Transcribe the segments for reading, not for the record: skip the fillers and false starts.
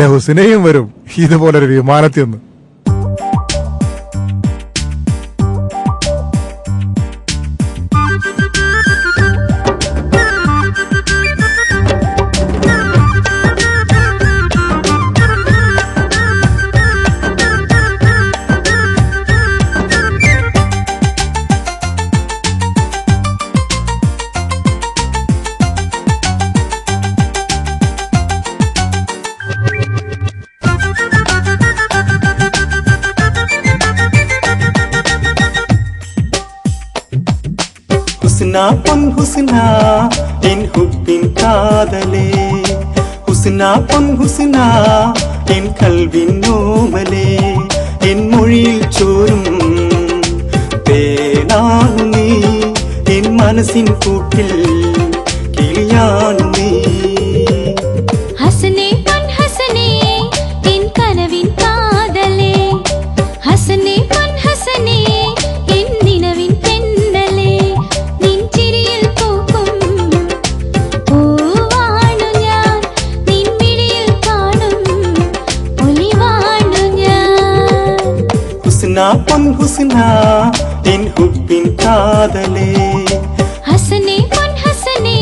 എന്റെ ഹുസ്നയും വരും ഇതുപോലൊരു വിമാനത്തിൽ നിന്ന്. ഹുസ്ന പൊൻ ഹുസ്ന എൻ ഹുബ്ബിൻ കാതലേ, ഹുസ്ന പൊൻ ഹുസ്ന എൻ കൽവിൻ നോമലേ, എൻ മൊഴിയിൽ ചോരും തേനാണു നീ, എൻ മനസ്സിൻ കൂട്ടിൽ കിളിയാണു നീ. ഹസനേ പൊൻ ഹസനേ എൻ കനവിൻ കാതലേ, ഹസനേ പൊൻ ഹസനേ എൻ നിലവിൻ തെന്നലേ, നിൻ ചിരിയിൽ പൂക്കും പൂവാണു ഞാൻ, നിൻ മിഴിയിൽ കാണും ഒലിവാണു ഞാൻ. ഹുസ്ന പൊൻ ഹുസ്ന എൻ ഹുബ്ബിൻ കാതലേ, ഹസനേ പൊൻ ഹസനേ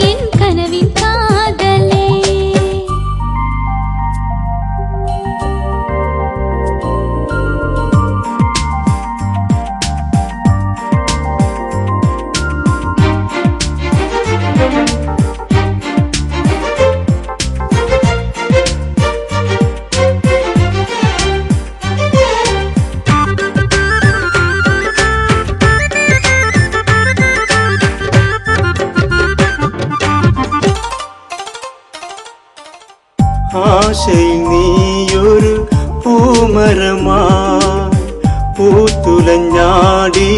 എൻ കനവിൻ കാതലേ. ആശയിൽ നീയൊരു പൂമരമായി പൂത്തുലഞ്ഞാടി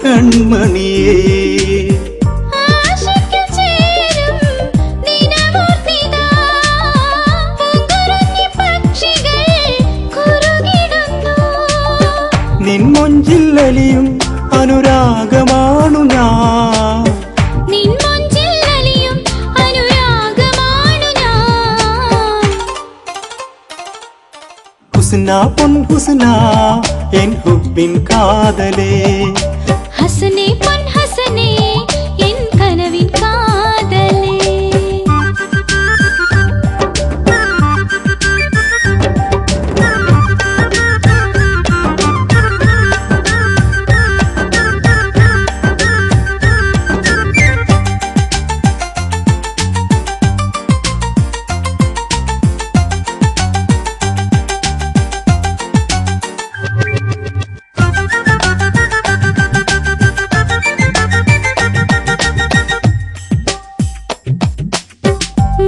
കൺമണിയേ. ആശിക്കു ചേരും നിനവോർത്തിതാ, പൂങ്കുരുന്നി പക്ഷികൾ കുറുകിടുന്നു. നിൻ മൊഞ്ചിൽ അലിയും അനുരാഗമാണു ഞാൻ, നിൻ മൊഞ്ചിൽ അലിയും അനുരാഗമാണു ഞാൻ. ഹുസ്ന പൊൻ ഹുസ്ന എൻ ഹുബ്ബിൻ കാതലേ, ഹസനേ പൊൻ ഹസനേ എൻ കനവിൻ കാതലേ.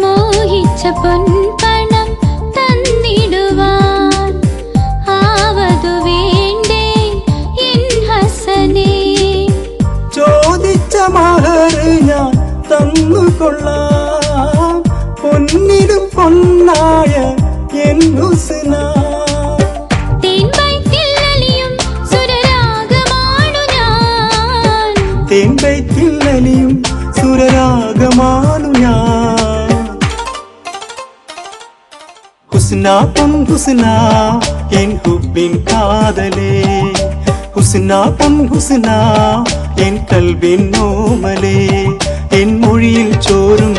മോഹിച്ച പൊൻപണം തന്നിടുവാൻ ആവതു വേണ്ടേ എൻ ഹസനേ. ചോദിച്ച മഹർ ഞാൻ തന്നുകൊള്ളാം, പൊന്നിടും പൊന്നായ എൻ ഹുസ്ന. തേൻവയറ്റിൽ അലിയും സുരരാഗമാണു ഞാൻ, തേൻവയറ്റിൽ അലിയും സുരരാഗമാണു ഞാൻ. ഹുസ്ന പൊൻ ഹുസ്ന എൻ ഹുബ്ബിൻ കാതലേ, ഹുസ്ന പൊൻ ഹുസ്ന എൻ കൽവിൻ നോമലേ, എൻ മൊഴിയിൽ ചോരും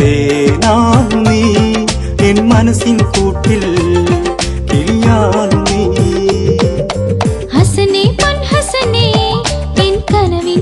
തേനാണു നീ, എൻ മനസ്സിൻ കൂട്ടിൽ കിളിയാണു നീ. ഹസനേ പൊൻ ഹസനേ എൻ കനവിൻ